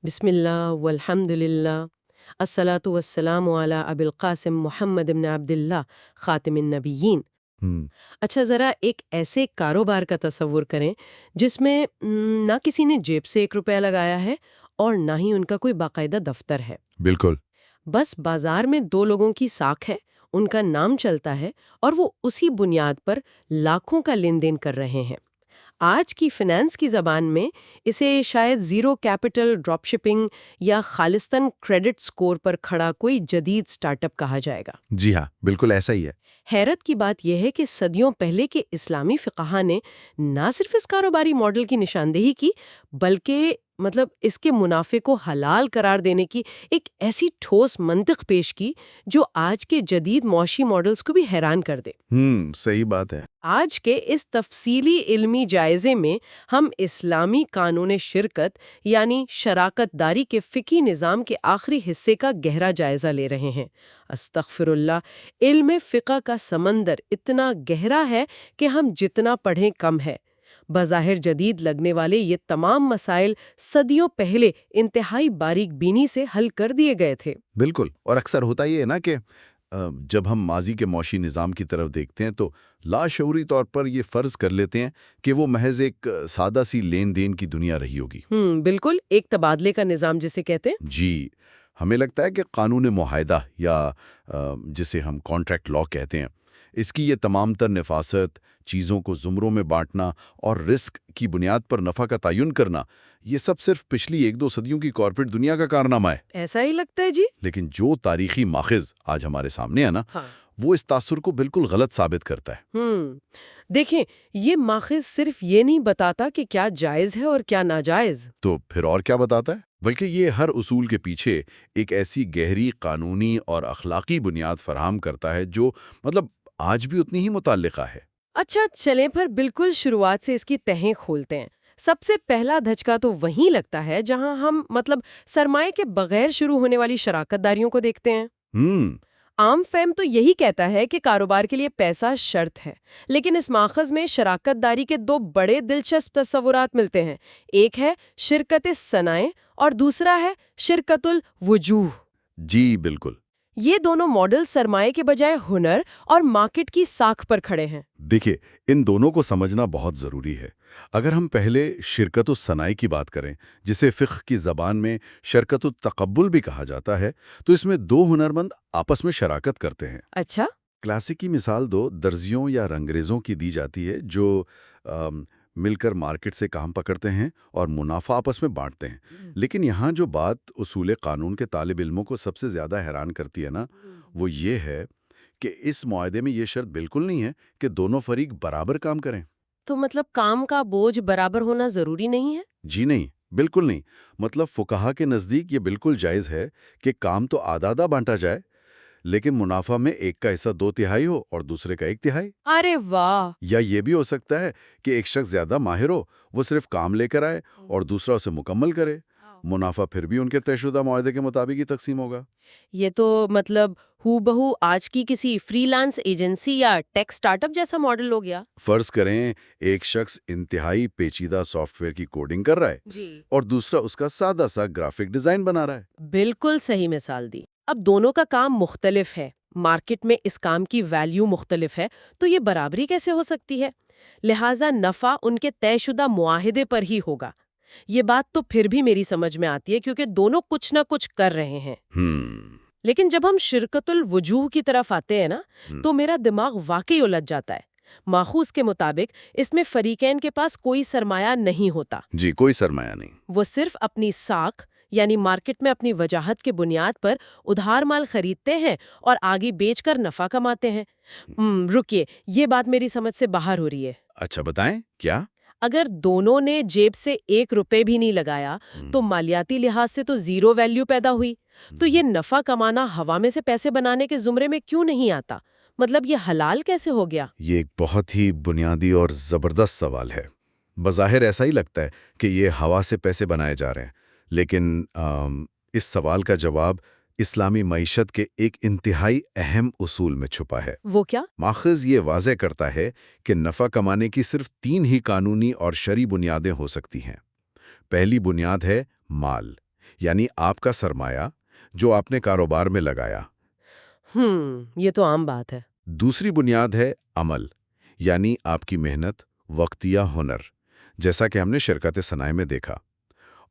بسم اللہ والحمد للہ الصلاۃ والسلام علی ابی القاسم محمد بن عبد اللہ خاتم النبیین۔ ہم، اچھا، ذرا ایک ایسے کاروبار کا تصور کریں جس میں نہ کسی نے جیب سے 1 روپیہ لگایا ہے اور نہ ہی ان کا کوئی باقاعدہ دفتر ہے۔ بالکل۔ بس بازار میں 2 لوگوں کی ساکھ ہے، ان کا نام چلتا ہے اور وہ اسی بنیاد پر لاکھوں کا لین دین کر رہے ہیں۔ آج کی فنانس کی زبان میں اسے شاید زیرو کیپٹل ڈراپ شپنگ یا خالصتاً کریڈٹ سکور پر کھڑا کوئی جدید سٹارٹ اپ کہا جائے گا۔ جی ہاں، بالکل ایسا ہی ہے۔ حیرت کی بات یہ ہے کہ صدیوں پہلے کے اسلامی فقہا نے نہ صرف اس کاروباری ماڈل کی نشاندہی کی بلکہ اس کے منافع کو حلال قرار دینے کی ایک ایسی ٹھوس منطق پیش کی جو آج کے جدید معاشی ماڈلز کو بھی حیران کر دے۔ صحیح بات ہے۔ آج کے اس تفصیلی علمی جائزے میں ہم اسلامی قانون شرکت یعنی شراکت داری کے فقہی نظام کے آخری حصے کا گہرا جائزہ لے رہے ہیں۔ استغفر اللہ، علم فقہ کا سمندر اتنا گہرا ہے کہ ہم جتنا پڑھیں کم ہے۔ بظاہر جدید لگنے والے یہ تمام مسائل صدیوں پہلے انتہائی باریک بینی سے حل کر دیے گئے تھے۔ بالکل، اور اکثر ہوتا یہ ہے نا کہ جب ہم ماضی کے معاشی نظام کی طرف دیکھتے ہیں تو لاشعوری طور پر یہ فرض کر لیتے ہیں کہ وہ محض ایک سادہ سی لین دین کی دنیا رہی ہوگی۔ بالکل، ایک تبادلے کا نظام جسے کہتے ہیں۔ جی، ہمیں لگتا ہے کہ قانون معاہدہ یا جسے ہم کانٹریکٹ لا کہتے ہیں، اس کی یہ تمام تر نفاست، چیزوں کو زمروں میں بانٹنا اور رسک کی بنیاد پر نفع کا تعین کرنا، یہ سب صرف پچھلی 1-2 صدیوں کی کارپوریٹ دنیا کا کارنامہ ہے۔ ایسا ہی لگتا ہے جی۔ لیکن جو تاریخی ماخذ آج ہمارے سامنے ہے نا، وہ اس تاثر کو بالکل غلط ثابت کرتا ہے۔ دیکھیں، یہ ماخذ صرف یہ نہیں بتاتا کہ کیا جائز ہے اور کیا ناجائز۔ تو پھر اور کیا بتاتا ہے؟ بلکہ یہ ہر اصول کے پیچھے ایک ایسی گہری قانونی اور اخلاقی بنیاد فراہم کرتا ہے جو آج بھی اتنی ہی متعلقہ ہے۔ اچھا، چلیں پھر بالکل شروعات سے اس کی تہیں کھولتے ہیں۔ سب سے پہلا دھچکا تو وہیں لگتا ہے جہاں ہم سرمائے کے بغیر شروع ہونے والی شراکت داریوں کو دیکھتے ہیں۔ عام فہم تو یہی کہتا ہے کہ کاروبار کے لیے پیسہ شرط ہے، لیکن اس ماخذ میں شراکت داری کے 2 بڑے دلچسپ تصورات ملتے ہیں۔ ایک ہے شرکت صنائع اور دوسرا ہے شرکت الوجوہ۔ جی بالکل۔ یہ دونوں ماڈل سرمائے کے بجائے ہنر اور مارکیٹ کی ساکھ پر کھڑے ہیں۔ دیکھیں، ان دونوں کو سمجھنا بہت ضروری ہے۔ اگر ہم پہلے شرکت الصنائع کی بات کریں، جسے فقہ کی زبان میں شرکت التقبل بھی کہا جاتا ہے، تو اس میں 2 ہنرمند آپس میں شراکت کرتے ہیں۔ اچھا۔ کلاسیکی مثال 2 درزیوں یا رنگریزوں کی دی جاتی ہے جو مل کر مارکیٹ سے کام پکڑتے ہیں اور منافع آپس میں بانٹتے ہیں۔ لیکن یہاں جو بات اصول قانون کے طالب علموں کو سب سے زیادہ حیران کرتی ہے نا، وہ یہ ہے کہ اس معاہدے میں یہ شرط بالکل نہیں ہے کہ دونوں فریق برابر کام کریں۔ تو کام کا بوجھ برابر ہونا ضروری نہیں ہے؟ جی نہیں، بالکل نہیں۔ فقہا کے نزدیک یہ بالکل جائز ہے کہ کام تو آدھا بانٹا جائے، لیکن منافع میں ایک کا حصہ 2/3 ہو اور دوسرے کا 1/3۔ ارے واہ! یا یہ بھی ہو سکتا ہے کہ ایک شخص زیادہ ماہر ہو، وہ صرف کام لے کر آئے اور دوسرا اسے مکمل کرے۔ منافع پھر بھی ان کے طے شدہ معاہدے کے مطابق ہی تقسیم ہوگا۔ یہ تو ہو بہو آج کی کسی فری لانس ایجنسی یا ٹیک سٹارٹ اپ جیسا ماڈل ہو گیا۔ فرض کریں ایک شخص انتہائی پیچیدہ سافٹ ویئر کی کوڈنگ کر رہا ہے اور دوسرا اس کا سادہ سا گرافک ڈیزائن بنا رہا ہے۔ بالکل صحیح مثال دی۔ اب دونوں کا کام مختلف ہے، مارکیٹ میں اس کام کی ویلیو مختلف ہے، تو یہ برابری کیسے ہو سکتی ہے؟ لہٰذا نفع ان کے طے شدہ معاہدے پر ہی ہوگا۔ یہ بات تو پھر بھی میری سمجھ میں آتی ہے کیونکہ دونوں کچھ نہ کچھ کر رہے ہیں۔ لیکن جب ہم شرکت الوجوہ کی طرف آتے ہیں نا، تو میرا دماغ واقعی الجھ جاتا ہے۔ ماخوذ کے مطابق اس میں فریقین کے پاس کوئی سرمایہ نہیں ہوتا۔ جی، کوئی سرمایہ نہیں۔ وہ صرف اپنی ساکھ یعنی مارکیٹ میں اپنی وجاہت کے بنیاد پر ادھار مال خریدتے ہیں اور آگے بیچ کر نفع کماتے ہیں۔ رکیے، یہ بات میری سمجھ سے باہر ہو رہی ہے۔ اچھا بتائیں، کیا؟ اگر دونوں نے جیب سے 1 روپے بھی نہیں لگایا تو مالیاتی لحاظ سے تو زیرو ویلیو پیدا ہوئی۔ تو یہ نفع کمانا ہوا میں سے پیسے بنانے کے زمرے میں کیوں نہیں آتا؟ یہ حلال کیسے ہو گیا؟ یہ ایک بہت ہی بنیادی اور زبردست سوال ہے۔ بظاہر ایسا ہی لگتا ہے کہ یہ ہوا سے پیسے بنائے جا رہے ہیں، لیکن اس سوال کا جواب اسلامی معیشت کے ایک انتہائی اہم اصول میں چھپا ہے۔ وہ کیا؟ ماخذ یہ واضح کرتا ہے کہ نفع کمانے کی صرف 3 ہی قانونی اور شرعی بنیادیں ہو سکتی ہیں۔ پہلی بنیاد ہے مال، یعنی آپ کا سرمایہ جو آپ نے کاروبار میں لگایا۔ یہ تو عام بات ہے۔ دوسری بنیاد ہے عمل، یعنی آپ کی محنت، وقت یا ہنر، جیسا کہ ہم نے شرکت صنائع میں دیکھا۔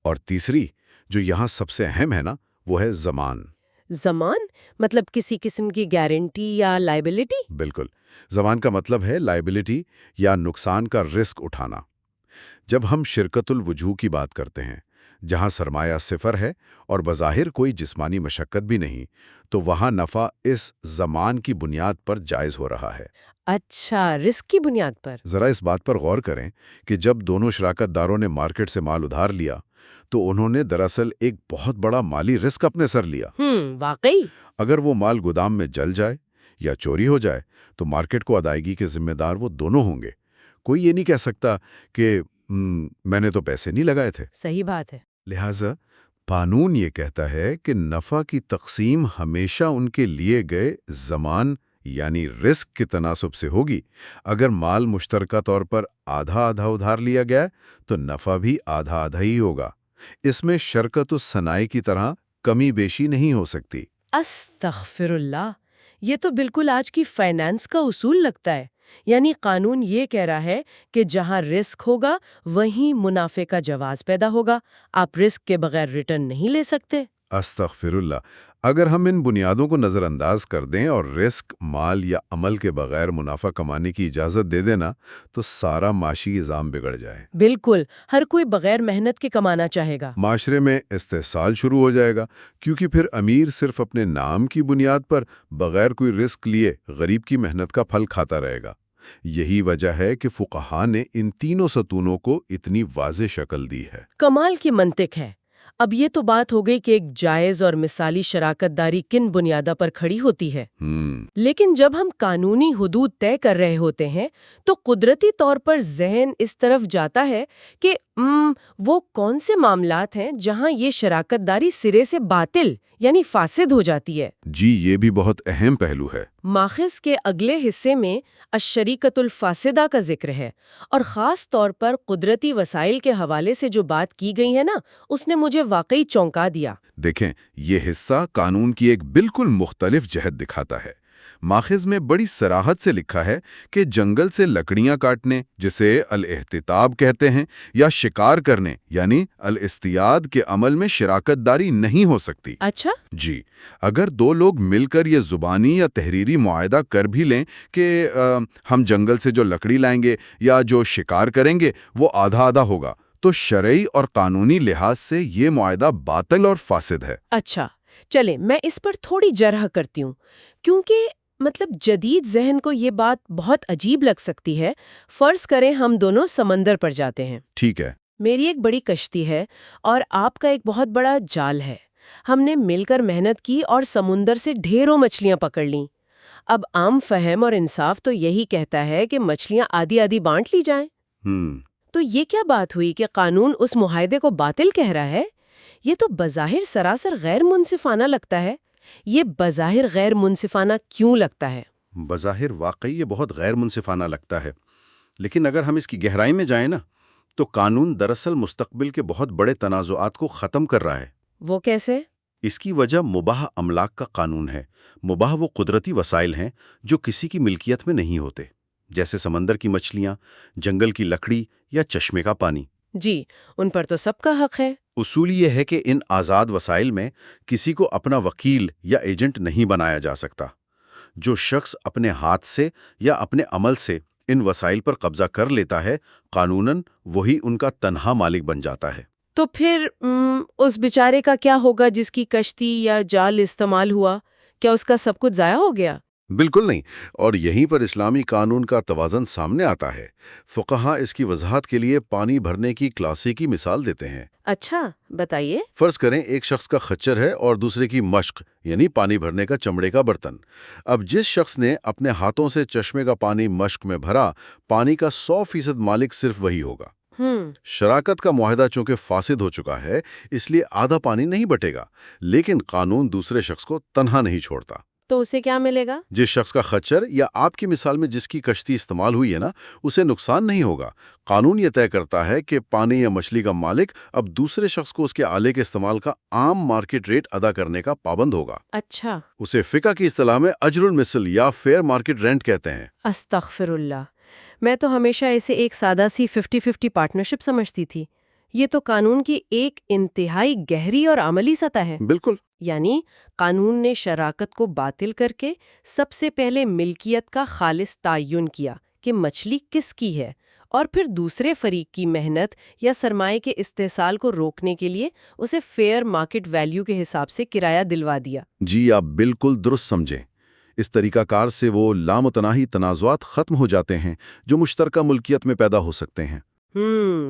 اور تیسری، جو یہاں سب سے اہم ہے نا، وہ ہے زمان۔ زمان مطلب کسی قسم کی گارنٹی یا لائبلٹی؟ بالکل، زمان کا مطلب ہے لائبلٹی یا نقصان کا رسک اٹھانا۔ جب ہم شرکت الوجوہ کی بات کرتے ہیں، جہاں سرمایہ صفر ہے اور بظاہر کوئی جسمانی مشقت بھی نہیں، تو وہاں نفع اس زمان کی بنیاد پر جائز ہو رہا ہے۔ اچھا، رسک کی بنیاد پر۔ ذرا اس بات پر غور کریں کہ جب دونوں شراکت داروں نے مارکیٹ سے مال ادھار لیا تو انہوں نے دراصل ایک بہت بڑا مالی رسک اپنے سر لیا۔ واقعی؟ اگر وہ مال گودام میں جل جائے یا چوری ہو جائے تو مارکیٹ کو ادائیگی کے ذمہ دار وہ دونوں ہوں گے۔ کوئی یہ نہیں کہہ سکتا کہ میں نے تو پیسے نہیں لگائے تھے۔ صحیح بات ہے۔ لہٰذا قانون یہ کہتا ہے کہ نفع کی تقسیم ہمیشہ ان کے لیے گئے زمان یعنی رسک کے تناسب سے ہوگی۔ اگر مال مشترکہ طور پر آدھا آدھا ادھار لیا گیا تو نفع بھی آدھا آدھا ہی ہوگا۔ اس میں شرکت الصنائع کی طرح کمی بیشی نہیں ہو سکتی۔ استغفر اللہ، یہ تو بالکل آج کی فائنانس کا اصول لگتا ہے۔ یعنی قانون یہ کہہ رہا ہے کہ جہاں رسک ہوگا وہیں منافع کا جواز پیدا ہوگا۔ آپ رسک کے بغیر ریٹرن نہیں لے سکتے۔ استغفر اللہ، اگر ہم ان بنیادوں کو نظر انداز کر دیں اور رسک، مال یا عمل کے بغیر منافع کمانے کی اجازت دے دینا تو سارا معاشی نظام بگڑ جائے۔ بالکل، ہر کوئی بغیر محنت کے کمانا چاہے گا۔ معاشرے میں استحصال شروع ہو جائے گا، کیونکہ پھر امیر صرف اپنے نام کی بنیاد پر بغیر کوئی رسک لیے غریب کی محنت کا پھل کھاتا رہے گا۔ یہی وجہ ہے کہ فقہا نے ان تینوں ستونوں کو اتنی واضح شکل دی ہے۔ کمال کی منطق ہے۔ اب یہ تو بات ہو گئی کہ ایک جائز اور مثالی شراکت داری کن بنیادوں پر کھڑی ہوتی ہے۔ لیکن جب ہم قانونی حدود طے کر رہے ہوتے ہیں تو قدرتی طور پر ذہن اس طرف جاتا ہے کہ وہ کون سے معاملات ہیں جہاں یہ شراکت داری سرے سے باطل یعنی فاسد ہو جاتی ہے۔ جی، یہ بھی بہت اہم پہلو ہے۔ ماخذ کے اگلے حصے میں الشریکۃ الفاسدہ کا ذکر ہے، اور خاص طور پر قدرتی وسائل کے حوالے سے جو بات کی گئی ہے نا، اس نے مجھے واقعی چونکا دیا۔ دیکھیں، یہ حصہ قانون کی ایک بالکل مختلف جہت دکھاتا ہے۔ ماخذ میں بڑی صراحت سے لکھا ہے کہ جنگل سے لکڑیاں کاٹنے، جسے الاحتطاب کہتے ہیں، یا شکار کرنے یعنی الاصطیاد کے عمل میں شراکت داری نہیں ہو سکتی۔ اچھا؟ جی، اگر دو لوگ مل کر یہ زبانی یا تحریری معاہدہ کر بھی لیں کہ ہم جنگل سے جو لکڑی لائیں گے یا جو شکار کریں گے وہ آدھا آدھا ہوگا، تو شرعی اور قانونی لحاظ سے یہ معاہدہ باطل اور فاسد ہے۔ اچھا، چلیں میں اس پر تھوڑی جرح کرتی ہوں، کیونکہ جدید ذہن کو یہ بات بہت عجیب لگ سکتی ہے۔ فرض کریں ہم دونوں سمندر پر جاتے ہیں۔ ٹھیک ہے۔ میری ایک بڑی کشتی ہے اور آپ کا ایک بہت بڑا جال ہے۔ ہم نے مل کر محنت کی اور سمندر سے ڈھیروں مچھلیاں پکڑ لیں۔ اب عام فہم اور انصاف تو یہی کہتا ہے کہ مچھلیاں آدھی آدھی بانٹ لی جائیں۔ تو یہ کیا بات ہوئی کہ قانون اس معاہدے کو باطل کہہ رہا ہے؟ یہ تو بظاہر سراسر غیر منصفانہ لگتا ہے۔ یہ بظاہر غیر منصفانہ کیوں لگتا ہے؟ بظاہر واقعی یہ بہت غیر منصفانہ لگتا ہے، لیکن اگر ہم اس کی گہرائی میں جائیں نا تو قانون دراصل مستقبل کے بہت بڑے تنازعات کو ختم کر رہا ہے۔ وہ کیسے؟ اس کی وجہ مباح املاک کا قانون ہے۔ مباح وہ قدرتی وسائل ہیں جو کسی کی ملکیت میں نہیں ہوتے، جیسے سمندر کی مچھلیاں، جنگل کی لکڑی یا چشمے کا پانی۔ جی، ان پر تو سب کا حق ہے۔ اصول یہ ہے کہ ان آزاد وسائل میں کسی کو اپنا وکیل یا ایجنٹ نہیں بنایا جا سکتا۔ جو شخص اپنے ہاتھ سے یا اپنے عمل سے ان وسائل پر قبضہ کر لیتا ہے، قانوناً وہی ان کا تنہا مالک بن جاتا ہے۔ تو پھر اس بیچارے کا کیا ہوگا جس کی کشتی یا جال استعمال ہوا؟ کیا اس کا سب کچھ ضائع ہو گیا؟ بالکل نہیں، اور یہیں پر اسلامی قانون کا توازن سامنے آتا ہے۔ فقہا اس کی وضاحت کے لیے پانی بھرنے کی کلاسیکی مثال دیتے ہیں۔ اچھا، بتائیے۔ فرض کریں ایک شخص کا خچر ہے اور دوسرے کی مشق یعنی پانی بھرنے کا چمڑے کا برتن۔ اب جس شخص نے اپنے ہاتھوں سے چشمے کا پانی مشق میں بھرا، پانی کا 100% مالک صرف وہی ہوگا۔ شراکت کا معاہدہ چونکہ فاسد ہو چکا ہے، اس لیے آدھا پانی نہیں بٹے گا، لیکن قانون دوسرے شخص کو تنہا نہیں چھوڑتا۔ تو اسے کیا ملے گا؟ جس شخص کا خچر یا آپ کی مثال میں جس کی کشتی استعمال ہوئی ہے نا، اسے نقصان نہیں ہوگا۔ قانون یہ طے کرتا ہے کہ پانی یا مچھلی کا مالک اب دوسرے شخص کو اس کے آلے کے استعمال کا عام مارکیٹ ریٹ ادا کرنے کا پابند ہوگا۔ اچھا، اسے فقہ کی اصطلاح میں اجر المثل یا فیئر مارکیٹ رینٹ کہتے ہیں۔ استغفر اللہ، میں تو ہمیشہ اسے ایک سادہ سی 50-50 پارٹنرشپ سمجھتی تھی۔ یہ تو قانون کی ایک انتہائی گہری اور عملی سطح ہے۔ بالکل۔ یعنی قانون نے شراکت کو باطل کر کے سب سے پہلے ملکیت کا خالص تعین کیا کہ مچھلی کس کی ہے، اور پھر دوسرے فریق کی محنت یا سرمایہ کے استحصال کو روکنے کے لیے اسے فیئر مارکیٹ ویلیو کے حساب سے کرایہ دلوا دیا۔ جی، آپ بالکل درست سمجھیں۔ اس طریقہ کار سے وہ لامتناہی تنازعات ختم ہو جاتے ہیں جو مشترکہ ملکیت میں پیدا ہو سکتے ہیں۔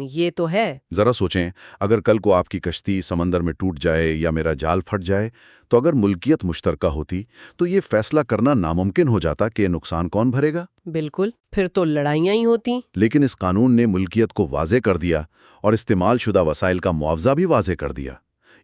یہ تو ہے۔ ذرا سوچیں، اگر کل کو آپ کی کشتی سمندر میں ٹوٹ جائے یا میرا جال پھٹ جائے، تو اگر ملکیت مشترکہ ہوتی تو یہ فیصلہ کرنا ناممکن ہو جاتا کہ نقصان کون بھرے گا۔ بالکل، پھر تو لڑائیاں ہی ہوتی۔ لیکن اس قانون نے ملکیت کو واضح کر دیا اور استعمال شدہ وسائل کا معاوضہ بھی واضح کر دیا۔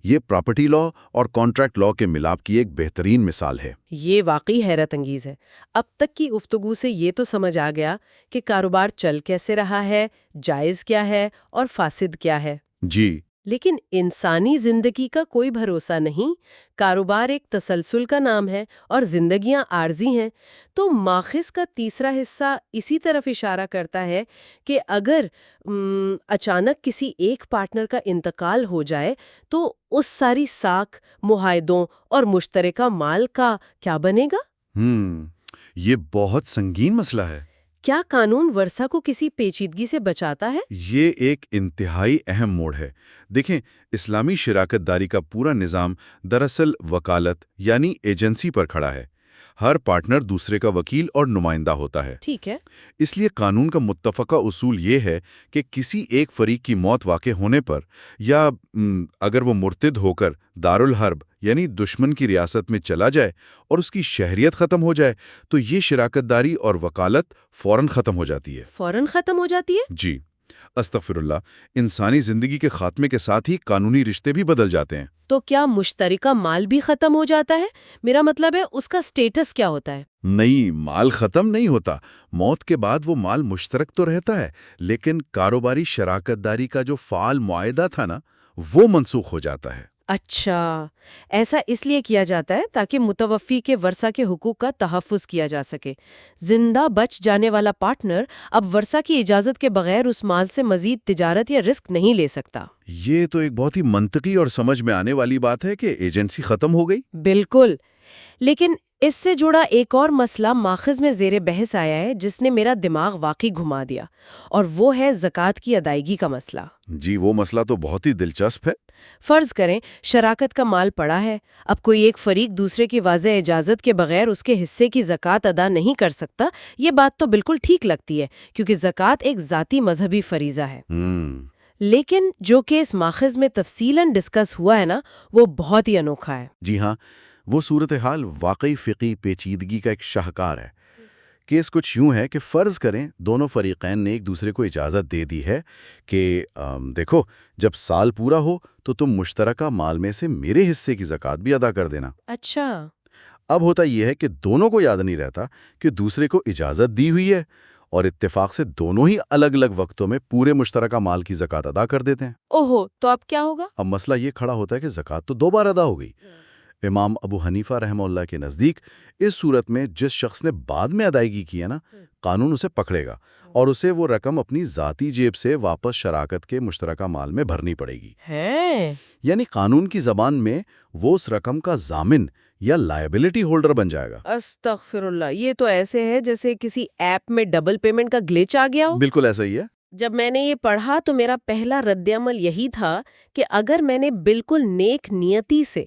یہ پراپرٹی لا اور کانٹریکٹ لا کے ملاپ کی ایک بہترین مثال ہے۔ یہ واقعی حیرت انگیز ہے۔ اب تک کی گفتگو سے یہ تو سمجھ آ گیا کہ کاروبار چل کیسے رہا ہے، جائز کیا ہے اور فاسد کیا ہے۔ جی، لیکن انسانی زندگی کا کوئی بھروسہ نہیں۔ کاروبار ایک تسلسل کا نام ہے اور زندگیاں عارضی ہیں۔ تو ماخذ کا تیسرا حصہ اسی طرف اشارہ کرتا ہے کہ اگر اچانک کسی ایک پارٹنر کا انتقال ہو جائے تو اس ساری ساکھ، معاہدوں اور مشترکہ مال کا کیا بنے گا؟ یہ بہت سنگین مسئلہ ہے۔ کیا قانون ورثہ کو کسی پیچیدگی سے بچاتا ہے؟ یہ ایک انتہائی اہم موڑ ہے۔ دیکھیں، اسلامی شراکت داری کا پورا نظام دراصل وکالت یعنی ایجنسی پر کھڑا ہے۔ ہر پارٹنر دوسرے کا وکیل اور نمائندہ ہوتا ہے۔ ٹھیک ہے۔ اس لیے قانون کا متفقہ اصول یہ ہے کہ کسی ایک فریق کی موت واقع ہونے پر یا اگر وہ مرتد ہو کر دارالحرب یعنی دشمن کی ریاست میں چلا جائے اور اس کی شہریت ختم ہو جائے تو یہ شراکت داری اور وکالت فوراً ختم ہو جاتی ہے۔ فوراً ختم ہو جاتی ہے؟ جی، استغفر اللہ، انسانی زندگی کے خاتمے کے ساتھ ہی قانونی رشتے بھی بدل جاتے ہیں۔ تو کیا مشترکہ مال بھی ختم ہو جاتا ہے؟ میرا مطلب ہے اس کا سٹیٹس کیا ہوتا ہے؟ نہیں، مال ختم نہیں ہوتا۔ موت کے بعد وہ مال مشترک تو رہتا ہے، لیکن کاروباری شراکت داری کا جو فعال معاہدہ تھا نا، وہ منسوخ ہو جاتا ہے۔ اچھا، ایسا اس لیے کیا جاتا ہے تاکہ متوفی کے ورثہ کے حقوق کا تحفظ کیا جا سکے۔ زندہ بچ جانے والا پارٹنر اب ورثہ کی اجازت کے بغیر اس مال سے مزید تجارت یا رزق نہیں لے سکتا۔ یہ تو ایک بہت ہی منطقی اور سمجھ میں آنے والی بات ہے کہ ایجنسی ختم ہو گئی۔ بالکل، لیکن اس سے جڑا ایک اور مسئلہ ماخذ میں زیر بحث آیا ہے جس نے میرا دماغ واقعی گھما دیا، اور وہ ہے زکوٰۃ کی ادائیگی کا مسئلہ۔ جی، وہ مسئلہ تو بہت ہی دلچسپ ہے۔ فرض کریں شراکت کا مال پڑا ہے، اب کوئی ایک فریق دوسرے کی واضح اجازت کے بغیر اس کے حصے کی زکوٰۃ ادا نہیں کر سکتا۔ یہ بات تو بالکل ٹھیک لگتی ہے کیونکہ زکوٰۃ ایک ذاتی مذہبی فریضہ ہے۔ لیکن جو کیس ماخذ میں تفصیلاً ڈسکس ہوا ہے نا، وہ بہت ہی انوکھا ہے۔ جی ہاں، وہ صورتحال واقعی فقہی پیچیدگی کا ایک شاہکار ہے۔ کیس کچھ یوں ہے کہ فرض کریں دونوں فریقین نے ایک دوسرے کو اجازت دے دی ہے کہ دیکھو، جب سال پورا ہو تو تم مشترکہ مال میں سے میرے حصے کی زکوٰۃ بھی ادا کر دینا۔ اچھا۔ اب ہوتا یہ ہے کہ دونوں کو یاد نہیں رہتا کہ دوسرے کو اجازت دی ہوئی ہے، اور اتفاق سے دونوں ہی الگ الگ وقتوں میں پورے مشترکہ مال کی زکوٰۃ ادا کر دیتے ہیں۔ اوہو، تو اب کیا ہوگا؟ اب مسئلہ یہ کھڑا ہوتا ہے کہ زکوٰۃ تو 2 بار ادا ہو گئی۔ امام ابو حنیفہ رحمہ اللہ کے نزدیک اس صورت میں جس شخص نے بعد میں ادائیگی کی ہے نا، قانون اسے پکڑے گا اور اسے وہ رقم اپنی ذاتی جیب سے واپس شراکت کے مشترکہ مال میں بھرنی پڑے گی۔ یعنی قانون کی زبان میں وہ اس رقم کا ضامن یا لائبلٹی ہولڈر بن جائے گا۔ استغفر اللہ، یہ تو ایسے ہے جیسے کسی ایپ میں ڈبل پیمنٹ کا گلیچ آ گیا ہو۔ بالکل ایسا ہی ہے۔ جب میں نے یہ پڑھا تو میرا پہلا رد عمل یہی تھا کہ اگر میں نے بالکل نیک نیتی سے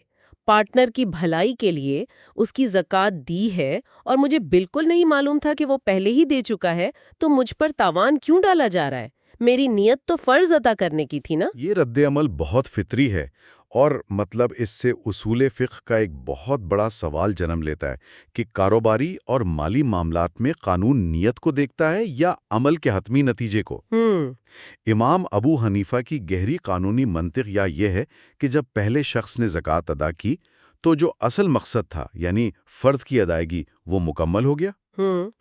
پارٹنر کی بھلائی کے لیے اس کی زکوٰۃ دی ہے اور مجھے بالکل نہیں معلوم تھا کہ وہ پہلے ہی دے چکا ہے، تو مجھ پر تاوان کیوں ڈالا جا رہا ہے؟ میری نیت تو فرض ادا کرنے کی تھی نا۔ یہ رد عمل بہت فطری ہے، اور مطلب اس سے اصول فقہ کا ایک بہت بڑا سوال جنم لیتا ہے کہ کاروباری اور مالی معاملات میں قانون نیت کو دیکھتا ہے یا عمل کے حتمی نتیجے کو۔ امام ابو حنیفہ کی گہری قانونی منطق یہ ہے کہ جب پہلے شخص نے زکوٰۃ ادا کی تو جو اصل مقصد تھا یعنی فرض کی ادائیگی وہ مکمل ہو گیا،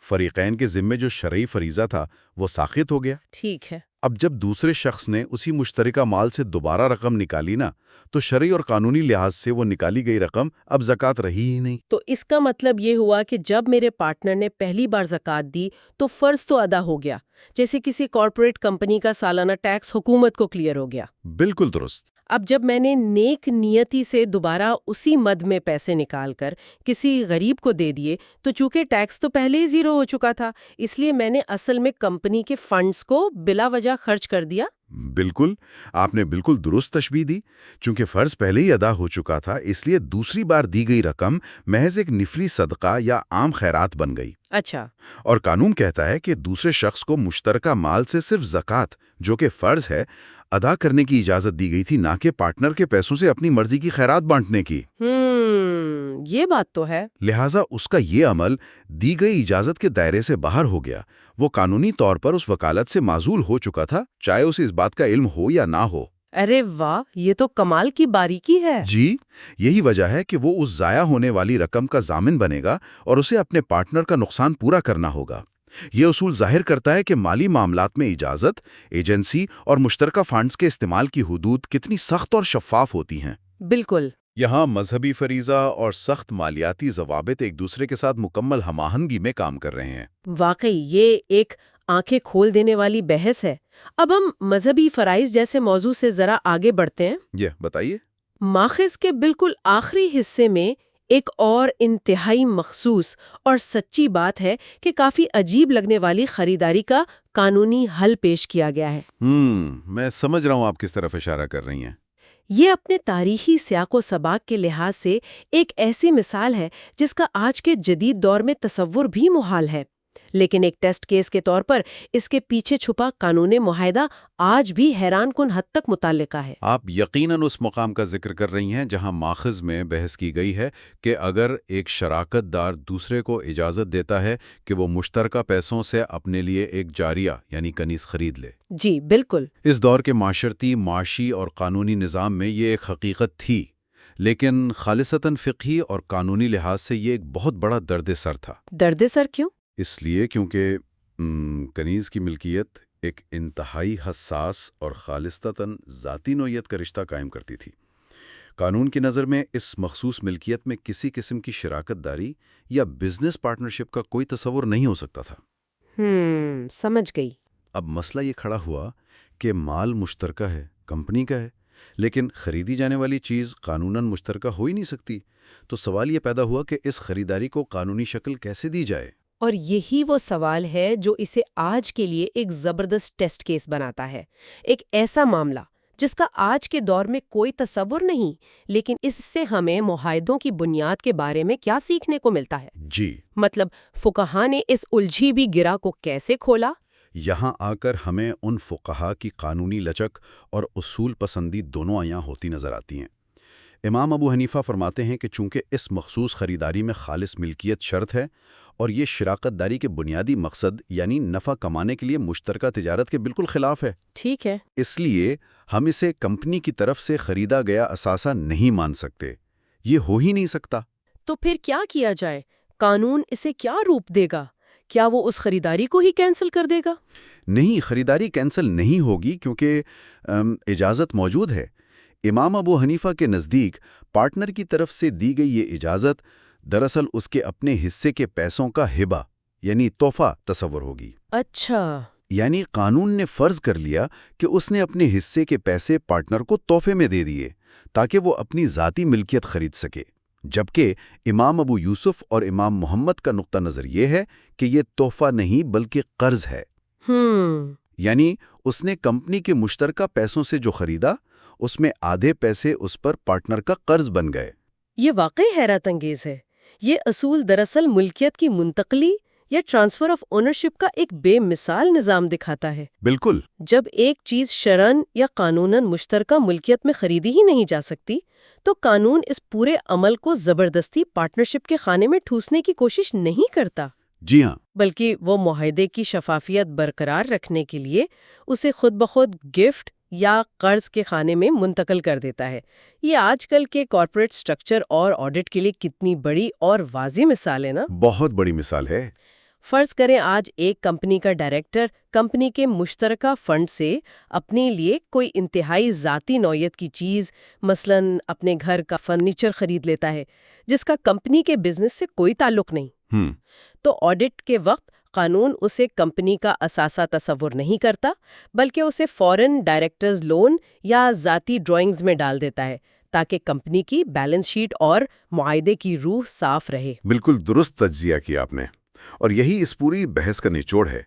فریقین کے ذمے جو شرعی فریضہ تھا وہ ساقط ہو گیا۔ ٹھیک ہے۔ اب جب دوسرے شخص نے اسی مشترکہ مال سے دوبارہ رقم نکالی نا، تو شرعی اور قانونی لحاظ سے وہ نکالی گئی رقم اب زکوٰۃ رہی ہی نہیں۔ تو اس کا مطلب یہ ہوا کہ جب میرے پارٹنر نے پہلی بار زکوٰۃ دی تو فرض تو ادا ہو گیا، جیسے کسی کارپوریٹ کمپنی کا سالانہ ٹیکس حکومت کو کلیئر ہو گیا۔ بالکل درست۔ اب جب میں نے نیک نیتی سے دوبارہ اسی مد میں پیسے نکال کر کسی غریب کو دے دیے تو چونکہ ٹیکس تو پہلے ہی زیرو ہو چکا تھا، اس لیے میں نے اصل میں کمپنی کے فنڈز کو بلا وجہ خرچ کر دیا۔ بالکل، آپ نے بالکل درست تشبیہ دی۔ چونکہ فرض پہلے ہی ادا ہو چکا تھا، اس لیے دوسری بار دی گئی رقم محض ایک نفلی صدقہ یا عام خیرات بن گئی۔ اچھا۔ اور قانون کہتا ہے کہ دوسرے شخص کو مشترکہ مال سے صرف زکوٰۃ، جو کہ فرض ہے، ادا کرنے کی اجازت دی گئی تھی، نہ کہ پارٹنر کے پیسوں سے اپنی مرضی کی خیرات بانٹنے کی۔ یہ بات تو ہے۔ لہٰذا اس کا یہ عمل دی گئی اجازت کے دائرے سے باہر ہو گیا۔ وہ قانونی طور پر اس وکالت سے معزول ہو چکا تھا، چاہے اسے اس بات کا علم ہو یا نہ ہو۔ ارے واہ، یہ تو کمال کی باریکی ہے۔ جی، یہی وجہ ہے کہ وہ اس ضائع ہونے والی رقم کا ضامن بنے گا اور اسے اپنے پارٹنر کا نقصان پورا کرنا ہوگا۔ یہ اصول ظاہر کرتا ہے کہ مالی معاملات میں اجازت، ایجنسی اور مشترکہ فنڈز کے استعمال کی حدود کتنی سخت اور شفاف ہوتی ہیں۔ بالکل۔ یہاں مذہبی فریضہ اور سخت مالیاتی ضوابط ایک دوسرے کے ساتھ مکمل ہم آہنگی میں کام کر رہے ہیں۔ واقعی یہ ایک آنکھیں کھول دینے والی بحث ہے۔ اب ہم مذہبی فرائض جیسے موضوع سے ذرا آگے بڑھتے ہیں۔ بتائیے۔ ماخذ کے بالکل آخری حصے میں ایک اور انتہائی مخصوص اور سچی بات ہے کہ کافی عجیب لگنے والی خریداری کا قانونی حل پیش کیا گیا ہے۔ میں سمجھ رہا ہوں آپ کس طرف اشارہ کر رہی ہیں۔ یہ اپنے تاریخی سیاق و سباق کے لحاظ سے ایک ایسی مثال ہے جس کا آج کے جدید دور میں تصور بھی محال ہے، لیکن ایک ٹیسٹ کیس کے طور پر اس کے پیچھے چھپا قانونی معاہدہ آج بھی حیران کن حد تک متعلقہ ہے۔ آپ یقیناً اس مقام کا ذکر کر رہی ہیں جہاں ماخذ میں بحث کی گئی ہے کہ اگر ایک شراکت دار دوسرے کو اجازت دیتا ہے کہ وہ مشترکہ پیسوں سے اپنے لیے ایک جاریہ یعنی کنیز خرید لے۔ جی بالکل۔ اس دور کے معاشرتی، معاشی اور قانونی نظام میں یہ ایک حقیقت تھی، لیکن خالصتاً فقہی اور قانونی لحاظ سے یہ ایک بہت بڑا درد سر تھا۔ درد سر کیوں؟ اس لیے کیونکہ کنیز کی ملکیت ایک انتہائی حساس اور خالصتاً ذاتی نوعیت کا رشتہ قائم کرتی تھی۔ قانون کی نظر میں اس مخصوص ملکیت میں کسی قسم کی شراکت داری یا بزنس پارٹنرشپ کا کوئی تصور نہیں ہو سکتا تھا۔ سمجھ گئی۔ اب مسئلہ یہ کھڑا ہوا کہ مال مشترکہ ہے، کمپنی کا ہے، لیکن خریدی جانے والی چیز قانوناً مشترکہ ہو ہی نہیں سکتی۔ تو سوال یہ پیدا ہوا کہ اس خریداری کو قانونی شکل کیسے دی جائے؟ اور یہی وہ سوال ہے جو اسے آج کے لیے ایک زبردست ٹیسٹ کیس بناتا ہے، ایک ایسا معاملہ جس کا آج کے دور میں کوئی تصور نہیں، لیکن اس سے ہمیں معاہدوں کی بنیاد کے بارے میں کیا سیکھنے کو ملتا ہے۔ جی، مطلب فقہا نے اس الجھی بھی گرہ کو کیسے کھولا؟ یہاں آ کر ہمیں ان فقہا کی قانونی لچک اور اصول پسندی دونوں عیاں ہوتی نظر آتی ہیں۔ امام ابو حنیفہ فرماتے ہیں کہ چونکہ اس مخصوص خریداری میں خالص ملکیت شرط ہے اور یہ شراکت داری کے بنیادی مقصد یعنی نفع کمانے کے لیے مشترکہ تجارت کے بالکل خلاف ہے، ٹھیک ہے، اس لیے ہم اسے کمپنی کی طرف سے خریدا گیا اثاثہ نہیں مان سکتے۔ یہ ہو ہی نہیں سکتا۔ تو پھر کیا کیا جائے؟ قانون اسے کیا روپ دے گا؟ کیا وہ اس خریداری کو ہی کینسل کر دے گا؟ نہیں، خریداری کینسل نہیں ہوگی کیونکہ اجازت موجود ہے۔ امام ابو حنیفہ کے نزدیک پارٹنر کی طرف سے دی گئی یہ اجازت دراصل اس کے اپنے حصے کے پیسوں کا ہبہ یعنی تحفہ تصور ہوگی۔ اچھا، یعنی قانون نے فرض کر لیا کہ اس نے اپنے حصے کے پیسے پارٹنر کو تحفے میں دے دیے تاکہ وہ اپنی ذاتی ملکیت خرید سکے، جبکہ امام ابو یوسف اور امام محمد کا نقطہ نظر یہ ہے کہ یہ تحفہ نہیں بلکہ قرض ہے۔ یعنی اس نے کمپنی کے مشترکہ پیسوں سے جو خریدا اس میں آدھے پیسے اس پر پارٹنر کا قرض بن گئے۔ یہ واقعی حیرت انگیز ہے۔ یہ اصول دراصل ملکیت کی منتقلی یا ٹرانسفر آف اونرشپ کا ایک بے مثال نظام دکھاتا ہے۔ بالکل۔ جب ایک چیز شرعاً یا قانوناً مشترکہ ملکیت میں خریدی ہی نہیں جا سکتی تو قانون اس پورے عمل کو زبردستی پارٹنرشپ کے خانے میں ٹھوسنے کی کوشش نہیں کرتا۔ جی ہاں، بلکہ وہ معاہدے کی شفافیت برقرار رکھنے کے لیے اسے خود بخود گفٹ یا قرض کے خانے میں منتقل کر دیتا ہے۔ یہ آج کل کے کارپوریٹ سٹرکچر اور آڈٹ کے لیے کتنی بڑی اور واضح مثال ہے نا؟ بہت بڑی مثال ہے۔ فرض کریں آج ایک کمپنی کا ڈائریکٹر کمپنی کے مشترکہ فنڈ سے اپنے لیے کوئی انتہائی ذاتی نوعیت کی چیز، مثلاً اپنے گھر کا فرنیچر خرید لیتا ہے جس کا کمپنی کے بزنس سے کوئی تعلق نہیں۔ تو آڈٹ کے وقت قانون اسے کمپنی کا اثاثہ تصور نہیں کرتا، بلکہ اسے فوراً ڈائریکٹرز لون یا ذاتی ڈرائنگز میں ڈال دیتا ہے تاکہ کمپنی کی بیلنس شیٹ اور معاہدے کی روح صاف رہے۔ بالکل درست تجزیہ کیا آپ نے، اور یہی اس پوری بحث کا نچوڑ ہے۔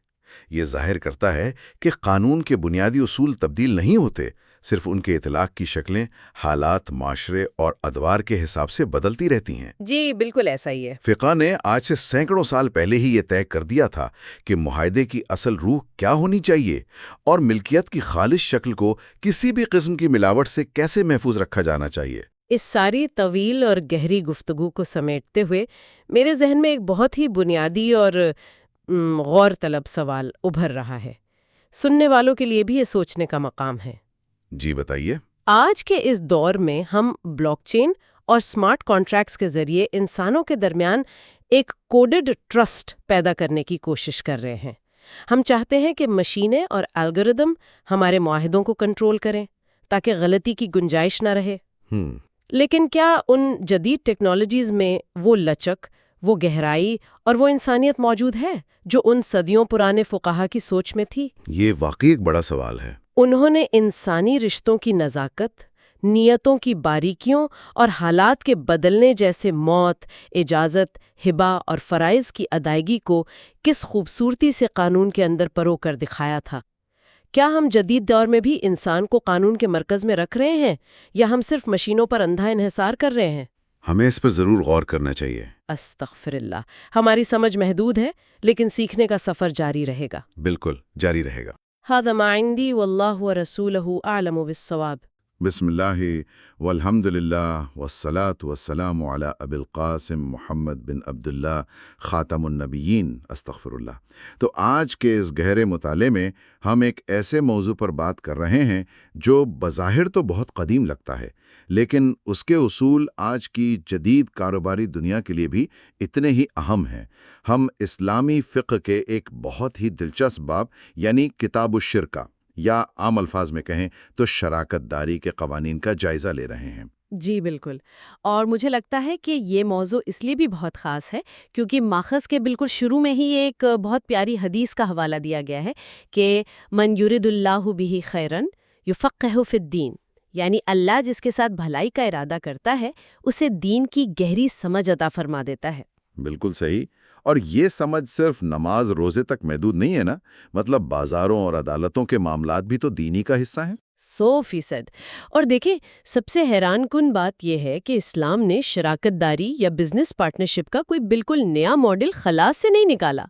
یہ ظاہر کرتا ہے کہ قانون کے بنیادی اصول تبدیل نہیں ہوتے، صرف ان کے اطلاق کی شکلیں حالات، معاشرے اور ادوار کے حساب سے بدلتی رہتی ہیں۔ جی بالکل ایسا ہی ہے۔ فقہ نے آج سے سینکڑوں سال پہلے ہی یہ طے کر دیا تھا کہ معاہدے کی اصل روح کیا ہونی چاہیے اور ملکیت کی خالص شکل کو کسی بھی قسم کی ملاوٹ سے کیسے محفوظ رکھا جانا چاہیے۔ اس ساری طویل اور گہری گفتگو کو سمیٹتے ہوئے میرے ذہن میں ایک بہت ہی بنیادی اور غور طلب سوال ابھر رہا ہے، سننے والوں کے لیے بھی یہ سوچنے کا مقام ہے۔ جی بتائیے۔ آج کے اس دور میں ہم بلاک چین اور سمارٹ کانٹریکٹس کے ذریعے انسانوں کے درمیان ایک کوڈڈ ٹرسٹ پیدا کرنے کی کوشش کر رہے ہیں۔ ہم چاہتے ہیں کہ مشینیں اور الگورتھم ہمارے معاہدوں کو کنٹرول کریں تاکہ غلطی کی گنجائش نہ رہے۔ لیکن کیا ان جدید ٹیکنالوجیز میں وہ لچک، وہ گہرائی اور وہ انسانیت موجود ہے جو ان صدیوں پرانے فقہا کی سوچ میں تھی؟ یہ واقعی ایک بڑا سوال ہے۔ انہوں نے انسانی رشتوں کی نزاکت، نیتوں کی باریکیوں اور حالات کے بدلنے جیسے موت، اجازت، ہبہ اور فرائض کی ادائیگی کو کس خوبصورتی سے قانون کے اندر پرو کر دکھایا تھا۔ کیا ہم جدید دور میں بھی انسان کو قانون کے مرکز میں رکھ رہے ہیں یا ہم صرف مشینوں پر اندھا انحصار کر رہے ہیں؟ ہمیں اس پر ضرور غور کرنا چاہیے۔ استغفر اللہ، ہماری سمجھ محدود ہے لیکن سیکھنے کا سفر جاری رہے گا۔ بالکل جاری رہے گا۔ ھذا ما عندی واللہ ورسولہ اعلم بالصواب۔ بسم اللہ والحمد للہ والصلاة والسلام علی ابی القاسم محمد بن عبداللہ خاتم النبیین، استغفر اللہ۔ تو آج کے اس گہرے مطالعے میں ہم ایک ایسے موضوع پر بات کر رہے ہیں جو بظاہر تو بہت قدیم لگتا ہے، لیکن اس کے اصول آج کی جدید کاروباری دنیا کے لیے بھی اتنے ہی اہم ہیں۔ ہم اسلامی فقہ کے ایک بہت ہی دلچسپ باب یعنی کتاب الشرکہ یا عام الفاظ میں کہیں تو شراکت داری کے قوانین کا جائزہ لے رہے ہیں۔ جی بالکل، اور مجھے لگتا ہے کہ یہ موضوع اس لیے بھی بہت خاص ہے کیونکہ ماخذ کے بالکل شروع میں ہی ایک بہت پیاری حدیث کا حوالہ دیا گیا ہے کہ من یرد اللہ بہ خیرا یفقہہ فی الدین، یعنی اللہ جس کے ساتھ بھلائی کا ارادہ کرتا ہے اسے دین کی گہری سمجھ عطا فرما دیتا ہے۔ بالکل صحیح، اور یہ سمجھ صرف نماز روزے تک محدود نہیں ہے نا، مطلب بازاروں اور عدالتوں کے معاملات بھی تو دینی کا حصہ ہیں۔ 100%۔ اور دیکھیں سب سے حیران کن بات یہ ہے کہ اسلام نے شراکت داری یا بزنس پارٹنرشپ کا کوئی بالکل نیا ماڈل خلا سے نہیں نکالا۔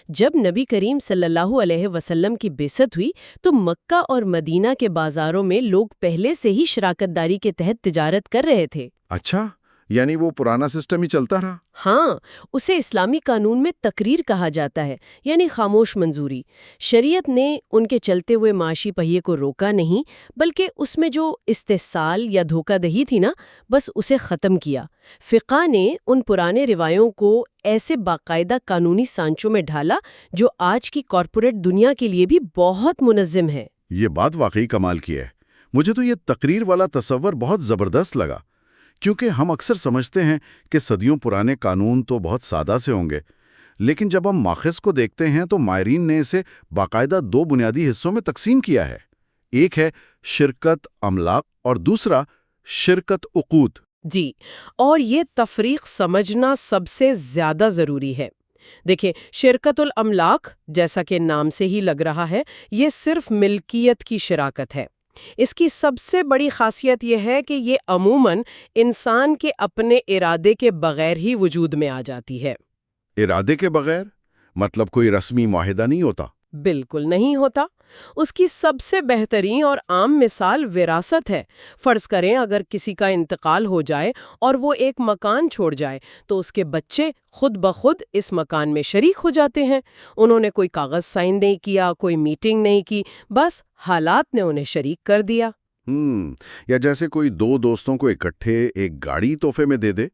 جب نبی کریم صلی اللہ علیہ وسلم کی بعثت ہوئی تو مکہ اور مدینہ کے بازاروں میں لوگ پہلے سے ہی شراکت داری کے تحت تجارت کر رہے تھے۔ اچھا، یعنی وہ پرانا سسٹم ہی چلتا رہا؟ ہاں، اسے اسلامی قانون میں تقریر کہا جاتا ہے، یعنی خاموش منظوری۔ شریعت نے ان کے چلتے ہوئے معاشی پہیے کو روکا نہیں، بلکہ اس میں جو استحصال یا دھوکہ دہی تھی نا، بس اسے ختم کیا۔ فقہ نے ان پرانے روایوں کو ایسے باقاعدہ قانونی سانچوں میں ڈھالا جو آج کی کارپوریٹ دنیا کے لیے بھی بہت منظم ہے۔ یہ بات واقعی کمال کی ہے۔ مجھے تو یہ تقریر والا تصور بہت زبردست لگا، کیونکہ ہم اکثر سمجھتے ہیں کہ صدیوں پرانے قانون تو بہت سادہ سے ہوں گے، لیکن جب ہم ماخذ کو دیکھتے ہیں تو ماہرین نے اسے باقاعدہ دو بنیادی حصوں میں تقسیم کیا ہے۔ ایک ہے شرکت املاک اور دوسرا شرکت عقود۔ جی، اور یہ تفریق سمجھنا سب سے زیادہ ضروری ہے۔ دیکھیں، شرکت الاملاک جیسا کہ نام سے ہی لگ رہا ہے، یہ صرف ملکیت کی شراکت ہے۔ اس کی سب سے بڑی خاصیت یہ ہے کہ یہ عموماً انسان کے اپنے ارادے کے بغیر ہی وجود میں آ جاتی ہے۔ ارادے کے بغیر؟ مطلب کوئی رسمی معاہدہ نہیں ہوتا؟ بالکل نہیں ہوتا۔ اس کی سب سے بہترین اور عام مثال وراثت ہے۔ فرض کریں اگر کسی کا انتقال ہو جائے اور وہ ایک مکان چھوڑ جائے تو اس کے بچے خود بخود اس مکان میں شریک ہو جاتے ہیں۔ انہوں نے کوئی کاغذ سائن نہیں کیا، کوئی میٹنگ نہیں کی، بس حالات نے انہیں شریک کر دیا۔ یا جیسے کوئی دو دوستوں کو اکٹھے ایک گاڑی تحفے میں دے دے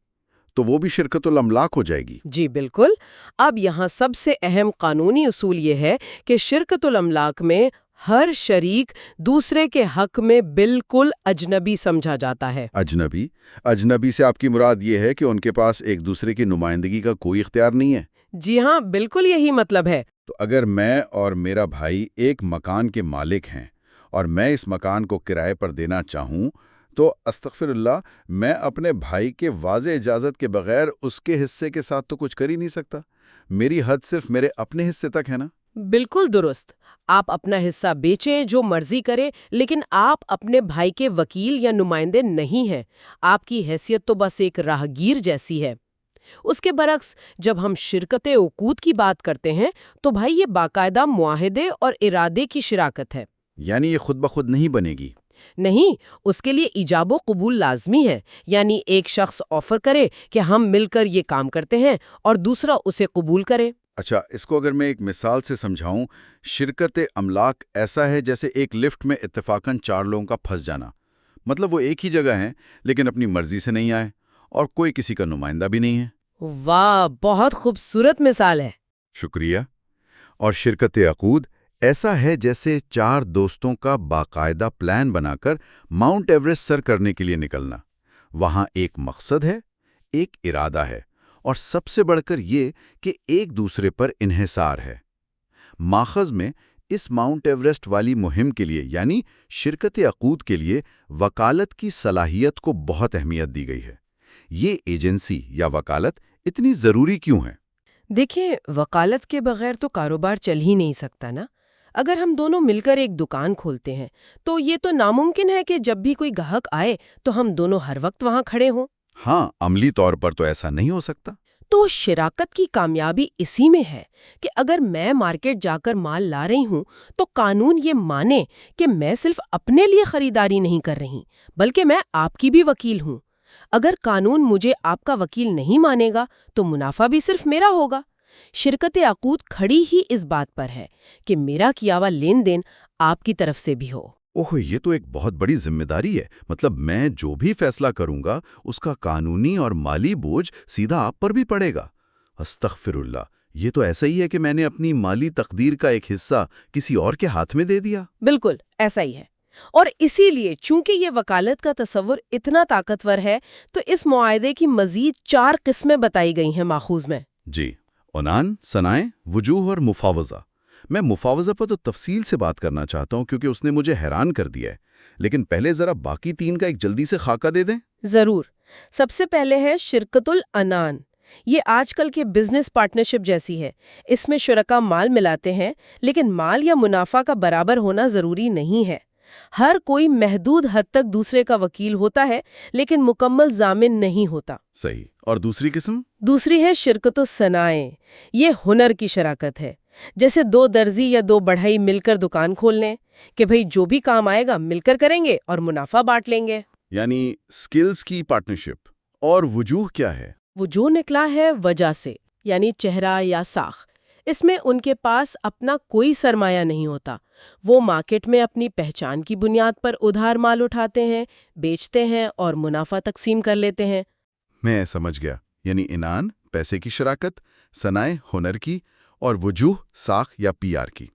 تو وہ بھی شرکت الاملاک ہو جائے گی۔ جی بالکل۔ اب یہاں سب سے اہم قانونی اصول یہ ہے کہ شرکت الاملاک میں ہر شریک دوسرے کے حق میں بالکل اجنبی سمجھا جاتا ہے۔ اجنبی سے آپ کی مراد یہ ہے کہ ان کے پاس ایک دوسرے کی نمائندگی کا کوئی اختیار نہیں ہے؟ جی ہاں، بالکل یہی مطلب ہے۔ تو اگر میں اور میرا بھائی ایک مکان کے مالک ہیں اور میں اس مکان کو کرائے پر دینا چاہوں تو استغفر اللہ میں اپنے بھائی کے واضح اجازت کے بغیر اس کے حصے کے ساتھ تو کچھ کر ہی نہیں سکتا۔ میری حد صرف میرے اپنے حصے تک ہے نا؟ بالکل درست۔ آپ اپنا حصہ بیچیں، جو مرضی کریں، لیکن آپ اپنے بھائی کے وکیل یا نمائندے نہیں ہیں۔ آپ کی حیثیت تو بس ایک راہگیر جیسی ہے۔ اس کے برعکس جب ہم شرکت عقود کی بات کرتے ہیں تو بھائی یہ باقاعدہ معاہدے اور ارادے کی شراکت ہے۔ یعنی یہ خود بخود نہیں بنے گی؟ نہیں، اس کے لیے ایجاب و قبول لازمی ہے۔ یعنی ایک شخص آفر کرے کہ ہم مل کر یہ کام کرتے ہیں اور دوسرا اسے قبول کرے۔ اچھا، اس کو اگر میں ایک مثال سے سمجھاؤں، شرکت املاک ایسا ہے جیسے ایک لفٹ میں اتفاقاً 4 لوگوں کا پھنس جانا۔ مطلب وہ ایک ہی جگہ ہیں لیکن اپنی مرضی سے نہیں آئے اور کوئی کسی کا نمائندہ بھی نہیں ہے۔ واہ، بہت خوبصورت مثال ہے۔ شکریہ۔ اور شرکت عقود ایسا ہے جیسے 4 دوستوں کا باقاعدہ پلان بنا کر ماؤنٹ ایوریسٹ سر کرنے کے لیے نکلنا۔ وہاں ایک مقصد ہے، ایک ارادہ ہے، اور سب سے بڑھ کر یہ کہ ایک دوسرے پر انحصار ہے۔ ماخذ میں اس ماؤنٹ ایوریسٹ والی مہم کے لیے یعنی شرکت عقود کے لیے وکالت کی صلاحیت کو بہت اہمیت دی گئی ہے۔ یہ ایجنسی یا وکالت اتنی ضروری کیوں ہے؟ دیکھیں، وکالت کے بغیر تو کاروبار چل ہی نہیں سکتا نا۔ اگر ہم دونوں مل کر ایک دکان کھولتے ہیں تو یہ تو ناممکن ہے کہ جب بھی کوئی گاہک آئے تو ہم دونوں ہر وقت وہاں کھڑے ہوں۔ ہاں، عملی طور پر تو ایسا نہیں ہو سکتا۔ تو شراکت کی کامیابی اسی میں ہے کہ اگر میں مارکیٹ جا کر مال لا رہی ہوں تو قانون یہ مانے کہ میں صرف اپنے لیے خریداری نہیں کر رہی بلکہ میں آپ کی بھی وکیل ہوں۔ اگر قانون مجھے آپ کا وکیل نہیں مانے گا تو منافع بھی صرف میرا ہوگا۔ شرکت عقود کھڑی ہی اس بات پر ہے کہ میرا کیا ہوا لین دین آپ کی طرف سے بھی ہو۔ اوہ، یہ تو ایک بہت بڑی ذمہ داری ہے۔ مطلب میں جو بھی فیصلہ کروں گا اس کا قانونی اور مالی بوجھ سیدھا آپ پر بھی پڑے گا۔ استغفر اللہ، یہ تو ایسا ہی ہے کہ میں نے اپنی مالی تقدیر کا ایک حصہ کسی اور کے ہاتھ میں دے دیا۔ بالکل ایسا ہی ہے، اور اسی لیے چونکہ یہ وکالت کا تصور اتنا طاقتور ہے تو اس معاہدے کی مزید 4 قسمیں بتائی گئی ہیں ماخوذ میں۔ جی، عنان، صنائع، وجوہ اور مفاوضہ۔ میں مفاوضہ پر تو تفصیل سے بات کرنا چاہتا ہوں کیونکہ اس نے مجھے حیران کر دیا ہے، لیکن پہلے ذرا باقی 3 کا ایک جلدی سے خاکہ دے دیں۔ ضرور۔ سب سے پہلے ہے شرکت العنان۔ یہ آج کل کے بزنس پارٹنرشپ جیسی ہے۔ اس میں شرکا مال ملاتے ہیں لیکن مال یا منافع کا برابر ہونا ضروری نہیں ہے۔ ہر کوئی محدود حد تک دوسرے کا وکیل ہوتا ہے لیکن مکمل ضامن نہیں ہوتا۔ صحیح۔ اور دوسری قسم؟ دوسری ہے شرکت الصنائع۔ یہ ہنر کی شراکت ہے، جیسے 2 درزی یا 2 بڑھئی مل کر دکان کھول لیں کہ بھئی جو بھی کام آئے گا مل کر کریں گے اور منافع بانٹ لیں گے۔ یعنی سکلز کی پارٹنرشپ۔ اور وجوہ کیا ہے؟ وہ جو نکلا ہے وجہ سے، یعنی چہرہ یا ساکھ۔ اس میں ان کے پاس اپنا کوئی سرمایہ نہیں ہوتا۔ وہ مارکیٹ میں اپنی پہچان کی بنیاد پر ادھار مال اٹھاتے ہیں، بیچتے ہیں اور منافع تقسیم کر لیتے ہیں۔ میں سمجھ گیا۔ یعنی عنان پیسے کی شراکت، صنائع ہنر کی، اور وجوہ ساکھ یا پی آر کی۔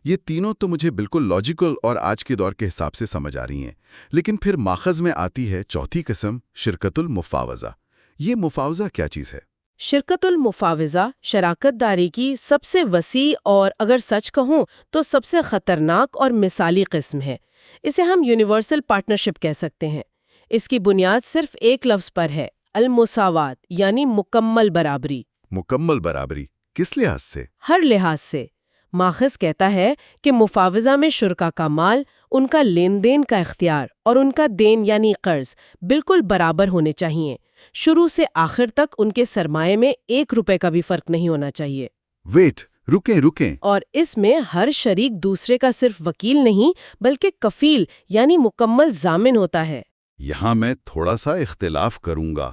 یہ تینوں تو مجھے بالکل لاجیکل اور آج کے دور کے حساب سے سمجھ آ رہی ہیں، لیکن پھر ماخذ میں آتی ہے چوتھی قسم، شرکت المفاوضہ۔ یہ مفاوضہ کیا چیز ہے؟ شرکت المفاوضہ شراکت داری کی سب سے وسیع اور اگر سچ کہوں تو سب سے خطرناک اور مثالی قسم ہے۔ اسے ہم یونیورسل پارٹنرشپ کہہ سکتے ہیں۔ اس کی بنیاد صرف ایک لفظ پر ہے، المساوات، یعنی مکمل برابری۔ مکمل برابری کس لحاظ سے؟ ہر لحاظ سے۔ ماخذ کہتا ہے کہ مفاوضہ میں شرکا کا مال، ان کا لین دین کا اختیار اور ان کا دین یعنی قرض بالکل برابر ہونے چاہیے۔ شروع سے آخر تک ان کے سرمایے میں 1 روپے کا بھی فرق نہیں ہونا چاہیے۔ ویٹ، رکیں اور اس میں ہر شریک دوسرے کا صرف وکیل نہیں بلکہ کفیل یعنی مکمل ضامن ہوتا ہے۔ یہاں میں تھوڑا سا اختلاف کروں گا۔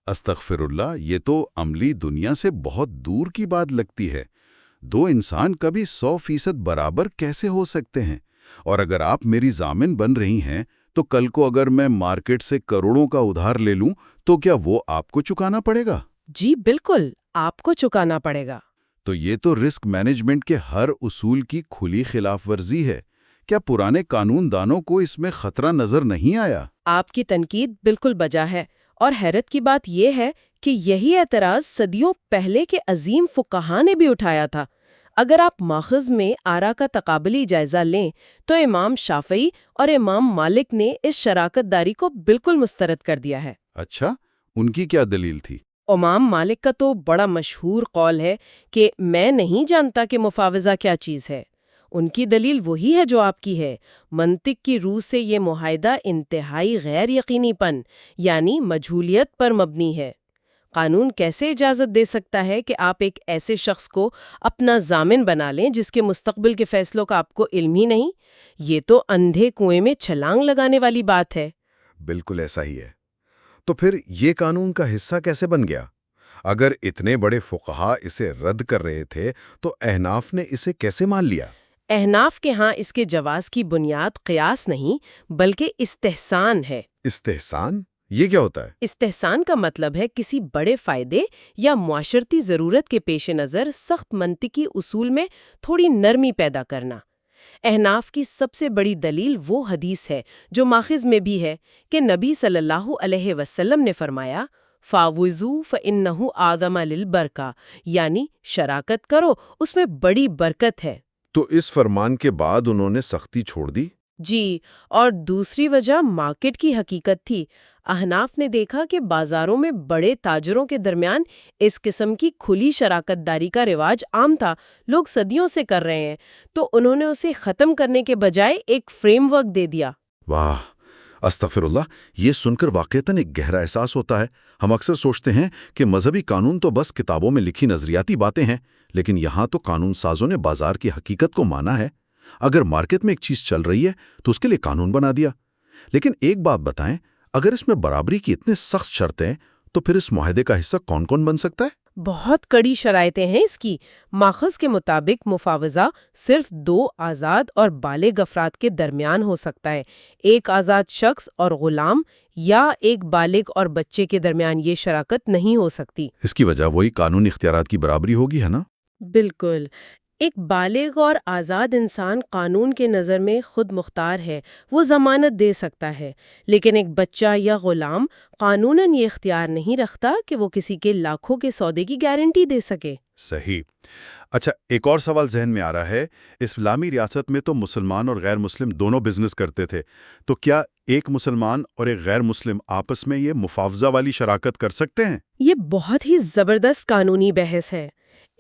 استغفر اللہ، یہ تو عملی دنیا سے بہت دور کی بات لگتی ہے۔ دو انسان کبھی 100% برابر کیسے ہو سکتے ہیں؟ اور اگر آپ میری ضامن بن رہی ہیں تو کل کو اگر میں مارکیٹ سے کروڑوں کا ادھار لے لوں تو کیا وہ آپ کو چکانا پڑے گا؟ جی بالکل، آپ کو چکانا پڑے گا۔ تو یہ تو رسک مینجمنٹ کے ہر اصول کی کھلی خلاف ورزی ہے۔ کیا پرانے قانون دانوں کو اس میں خطرہ نظر نہیں آیا؟ آپ کی تنقید بالکل بجا ہے، اور حیرت کی بات یہ ہے کہ یہی اعتراض صدیوں پہلے کے عظیم فقہا نے بھی اٹھایا تھا۔ اگر آپ ماخذ میں آرا کا تقابلی جائزہ لیں تو امام شافعی اور امام مالک نے اس شراکت داری کو بالکل مسترد کر دیا ہے۔ اچھا، ان کی کیا دلیل تھی؟ امام مالک کا تو بڑا مشہور قول ہے کہ میں نہیں جانتا کہ مفاوضہ کیا چیز ہے۔ ان کی دلیل وہی ہے جو آپ کی ہے۔ منطق کی روح سے یہ معاہدہ انتہائی غیر یقینی پن یعنی مجہولیت پر مبنی ہے۔ قانون کیسے اجازت دے سکتا ہے کہ آپ ایک ایسے شخص کو اپنا ضامن بنا لیں جس کے مستقبل کے فیصلوں کا آپ کو علم ہی نہیں؟ یہ تو اندھے کنویں میں چھلانگ لگانے والی بات ہے۔ بالکل ایسا ہی ہے۔ تو پھر یہ قانون کا حصہ کیسے بن گیا؟ اگر اتنے بڑے فقہا اسے رد کر رہے تھے تو احناف نے اسے کیسے مان لیا؟ احناف کے ہاں اس کے جواز کی بنیاد قیاس نہیں بلکہ استحسان ہے۔ استحسان؟ یہ کیا ہوتا ہے؟ استحسان کا مطلب ہے کسی بڑے فائدے یا معاشرتی ضرورت کے پیش نظر سخت منطقی اصول میں تھوڑی نرمی پیدا کرنا۔ احناف کی سب سے بڑی دلیل وہ حدیث ہے جو ماخذ میں بھی ہے کہ نبی صلی اللہ علیہ وسلم نے فرمایا فَاوِزُوا فَإِنَّهُ أَعْظَمَ لِلْبَرَكَةِ یعنی شراکت کرو، اس میں بڑی برکت ہے۔ تو اس فرمان کے بعد انہوں نے سختی چھوڑ دی؟ جی، اور دوسری وجہ مارکیٹ کی حقیقت تھی۔ احناف نے دیکھا کہ بازاروں میں بڑے تاجروں کے درمیان اس قسم کی کھلی شراکت داری کا رواج عام تھا، لوگ صدیوں سے کر رہے ہیں، تو انہوں نے اسے ختم کرنے کے بجائے ایک فریم ورک دے دیا۔ واہ، استغفر اللہ، یہ سن کر واقعتاً ایک گہرا احساس ہوتا ہے۔ ہم اکثر سوچتے ہیں کہ مذہبی قانون تو بس کتابوں میں لکھی نظریاتی باتیں ہیں، لیکن یہاں تو قانون سازوں نے بازار کی حقیقت کو مانا ہے۔ اگر مارکیٹ میں ایک چیز چل رہی ہے تو اس کے لیے قانون بنا دیا۔ لیکن ایک بات بتائیں، اگر اس میں برابری کی اتنے سخت شرطیں تو پھر اس معاہدے کا حصہ کون کون بن سکتا ہے؟ بہت کڑی شرائطیں ہیں اس کی۔ ماخذ کے مطابق مفاوضہ صرف 2 آزاد اور بالغ افراد کے درمیان ہو سکتا ہے۔ ایک آزاد شخص اور غلام یا ایک بالغ اور بچے کے درمیان یہ شراکت نہیں ہو سکتی۔ اس کی وجہ وہی قانونی اختیارات کی برابری ہوگی، ہے نا؟ بالکل۔ ایک بالغ اور آزاد انسان قانون کے نظر میں خود مختار ہے، وہ ضمانت دے سکتا ہے، لیکن ایک بچہ یا غلام قانوناً یہ اختیار نہیں رکھتا کہ وہ کسی کے لاکھوں کے سودے کی گارنٹی دے سکے۔ صحیح۔ اچھا، ایک اور سوال ذہن میں آ رہا ہے۔ اسلامی ریاست میں تو مسلمان اور غیر مسلم دونوں بزنس کرتے تھے، تو کیا ایک مسلمان اور ایک غیر مسلم آپس میں یہ مفاوضہ والی شراکت کر سکتے ہیں؟ یہ بہت ہی زبردست قانونی بحث ہے۔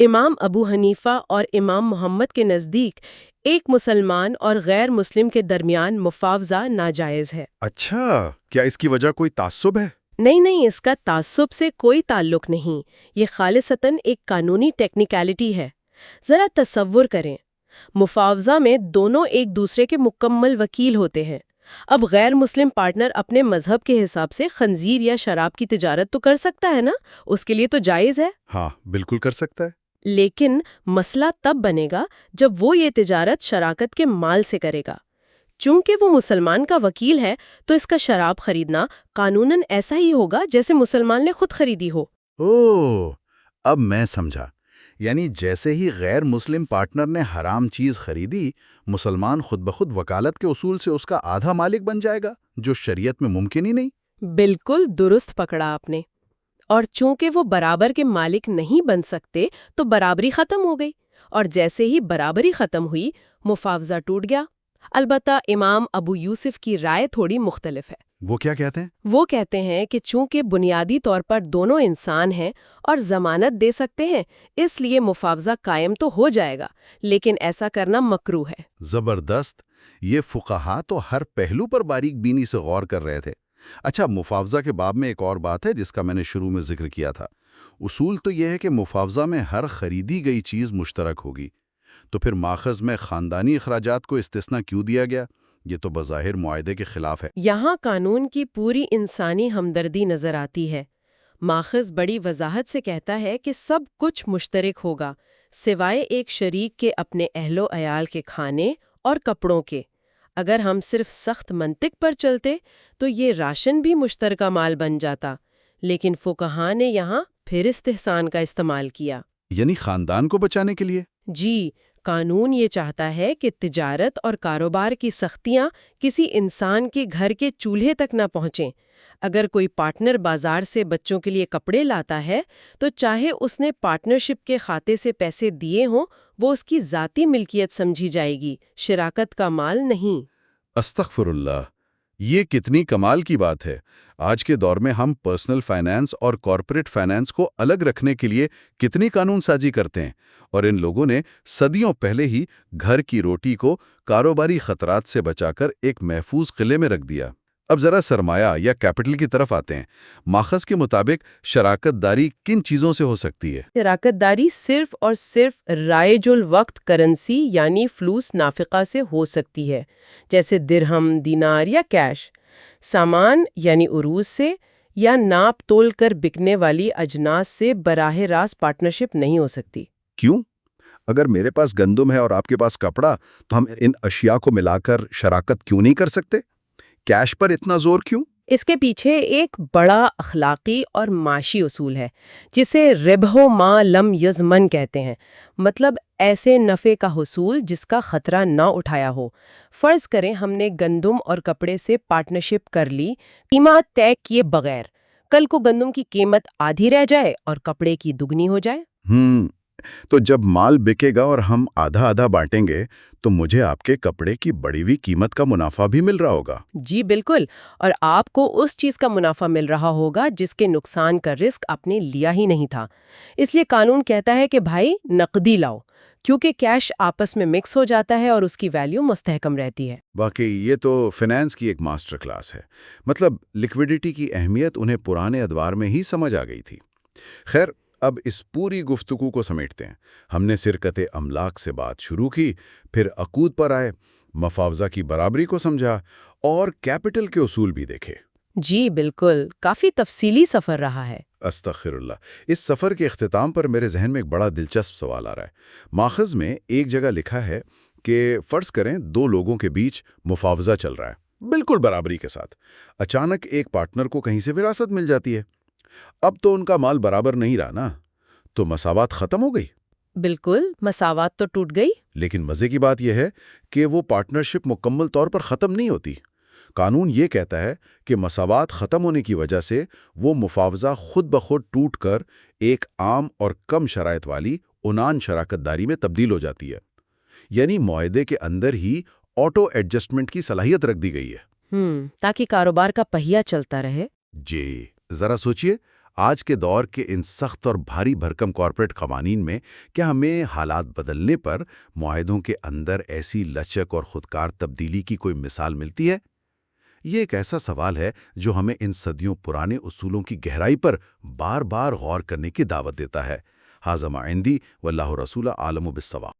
امام ابو حنیفہ اور امام محمد کے نزدیک ایک مسلمان اور غیر مسلم کے درمیان مفاوضہ ناجائز ہے۔ اچھا، کیا اس کی وجہ کوئی تعصب ہے؟ نہیں، اس کا تعصب سے کوئی تعلق نہیں، یہ خالصتاً ایک قانونی ٹیکنیکلٹی ہے۔ ذرا تصور کریں، مفاوضہ میں دونوں ایک دوسرے کے مکمل وکیل ہوتے ہیں۔ اب غیر مسلم پارٹنر اپنے مذہب کے حساب سے خنزیر یا شراب کی تجارت تو کر سکتا ہے نا، اس کے لیے تو جائز ہے۔ ہاں، بالکل کر سکتا ہے۔ لیکن مسئلہ تب بنے گا جب وہ یہ تجارت شراکت کے مال سے کرے گا۔ چونکہ وہ مسلمان کا وکیل ہے تو اس کا شراب خریدنا قانوناً ایسا ہی ہوگا جیسے مسلمان نے خود خریدی ہو۔ اوہ، اب میں سمجھا۔ یعنی جیسے ہی غیر مسلم پارٹنر نے حرام چیز خریدی، مسلمان خود بخود وکالت کے اصول سے اس کا آدھا مالک بن جائے گا، جو شریعت میں ممکن ہی نہیں۔ بالکل درست پکڑا آپ نے۔ اور چونکہ وہ برابر کے مالک نہیں بن سکتے تو برابری ختم ہو گئی، اور جیسے ہی برابری ختم ہوئی مفاوضہ ٹوٹ گیا۔ البتہ امام ابو یوسف کی رائے تھوڑی مختلف ہے۔ وہ کیا کہتے ہیں؟ وہ کہتے ہیں کہ چونکہ بنیادی طور پر دونوں انسان ہیں اور ضمانت دے سکتے ہیں، اس لیے مفاوضہ قائم تو ہو جائے گا، لیکن ایسا کرنا مکروہ ہے۔ زبردست، یہ فقہا تو ہر پہلو پر باریک بینی سے غور کر رہے تھے۔ اچھا، مفاوضہ کے باب میں ایک اور بات ہے جس کا میں نے شروع میں ذکر کیا تھا، اصول تو یہ ہے کہ مفاوضہ میں ہر خریدی گئی چیز مشترک ہوگی، تو پھر ماخذ میں خاندانی اخراجات کو استثناء کیوں دیا گیا؟ یہ تو بظاہر معاہدے کے خلاف ہے۔ یہاں قانون کی پوری انسانی ہمدردی نظر آتی ہے۔ ماخذ بڑی وضاحت سے کہتا ہے کہ سب کچھ مشترک ہوگا، سوائے ایک شریک کے اپنے اہل و عیال کے کھانے اور کپڑوں کے۔ اگر ہم صرف سخت منطق پر چلتے تو یہ راشن بھی مشترکہ مال بن جاتا، لیکن فقہا نے یہاں پھر استحسان کا استعمال کیا۔ یعنی خاندان کو بچانے کے لیے؟ جی، قانون یہ چاہتا ہے کہ تجارت اور کاروبار کی سختیاں کسی انسان کے گھر کے چولہے تک نہ پہنچیں۔ اگر کوئی پارٹنر بازار سے بچوں کے لیے کپڑے لاتا ہے تو چاہے اس نے پارٹنرشپ کے کھاتے سے پیسے دیے ہوں، وہ اس کی ذاتی ملکیت سمجھی جائے گی، شراکت کا مال نہیں۔ استغفر اللہ، یہ کتنی کمال کی بات ہے۔ آج کے دور میں ہم پرسنل فائنانس اور کارپوریٹ فائنانس کو الگ رکھنے کے لیے کتنی قانون سازی کرتے ہیں، اور ان لوگوں نے صدیوں پہلے ہی گھر کی روٹی کو کاروباری خطرات سے بچا کر ایک محفوظ قلعے میں رکھ دیا۔ اب ذرا سرمایہ یا کیپٹل کی طرف آتے ہیں۔ ماخذ کے مطابق شراکت داری کن چیزوں سے ہو سکتی ہے؟ شراکت داری صرف اور صرف رائج الوقت کرنسی یعنی فلوس نافقہ سے ہو سکتی ہے، جیسے درہم، دینار یا کیش۔ سامان یعنی عروض سے یا ناپ تول کر بکنے والی اجناس سے براہ راست پارٹنرشپ نہیں ہو سکتی۔ کیوں؟ اگر میرے پاس گندم ہے اور آپ کے پاس کپڑا، تو ہم ان اشیاء کو ملا کر شراکت کیوں نہیں کر سکتے؟ کیش پر اتنا زور کیوں؟ اس کے پیچھے ایک بڑا اخلاقی اور معاشی اصول ہے، جسے ربح ما لم یضمن کہتے ہیں، مطلب ایسے نفع کا حصول جس کا خطرہ نہ اٹھایا ہو۔ فرض کریں ہم نے گندم اور کپڑے سے پارٹنرشپ کر لی، قیمت طے کیے بغیر۔ کل کو گندم کی قیمت آدھی رہ جائے اور کپڑے کی دگنی ہو جائے۔ تو جب مال بکے گا اور ہم آدھا آدھا بانٹیں گے تو مجھے آپ کے کپڑے کی بڑھی ہوئی قیمت کا منافع بھی مل رہا ہوگا۔ جی بالکل، اور آپ کو اس چیز کا منافع مل رہا ہوگا جس کے نقصان کا رسک آپ نے لیا ہی نہیں تھا۔ اس لیے قانون کہتا ہے کہ بھائی نقدی لاؤ، کیونکہ کیش آپس میں مکس ہو جاتا ہے اور اس کی ویلیو مستحکم رہتی ہے۔ واقعی یہ تو فنانس کی ایک ماسٹر کلاس ہے۔ مطلب لیکویڈیٹی کی اہمیت انہیں پرانے ادوار میں ہی سمجھ آ گئی تھی۔ خیر، اب اس پوری گفتگو کو سمیٹتے ہیں۔ ہم نے شرکت املاک سے بات شروع کی، پھر عقود پر آئے، مفاوضہ کی برابری کو سمجھا اور کیپٹل کے اصول بھی دیکھے۔ جی بالکل، کافی تفصیلی سفر رہا ہے۔ استغفر اللہ۔ اس سفر کے اختتام پر میرے ذہن میں ایک بڑا دلچسپ سوال آ رہا ہے۔ ماخذ میں ایک جگہ لکھا ہے کہ فرض کریں دو لوگوں کے بیچ مفاوضہ چل رہا ہے، بالکل برابری کے ساتھ۔ اچانک ایک پارٹنر کو کہیں سے وراثت مل جاتی ہے۔ اب تو ان کا مال برابر نہیں رہا نا، تو مساوات ختم ہو گئی۔ بالکل، مساوات تو ٹوٹ گئی۔ لیکن مزے کی بات یہ ہے کہ وہ پارٹنرشپ مکمل طور پر ختم نہیں ہوتی۔ قانون یہ کہتا ہے کہ مساوات ختم ہونے کی وجہ سے وہ مفاوضہ خود بخود ٹوٹ کر ایک عام اور کم شرائط والی عنان شراکت داری میں تبدیل ہو جاتی ہے۔ یعنی معاہدے کے اندر ہی آٹو ایڈجسٹمنٹ کی صلاحیت رکھ دی گئی ہے۔ تاکہ کاروبار کا پہیہ چلتا رہے۔ جی، ذرا سوچئے، آج کے دور کے ان سخت اور بھاری بھرکم کارپوریٹ قوانین میں کیا ہمیں حالات بدلنے پر معاہدوں کے اندر ایسی لچک اور خودکار تبدیلی کی کوئی مثال ملتی ہے؟ یہ ایک ایسا سوال ہے جو ہمیں ان صدیوں پرانے اصولوں کی گہرائی پر بار بار غور کرنے کی دعوت دیتا ہے۔ ھذا ما عندی واللہ رسول عالم بالصواب۔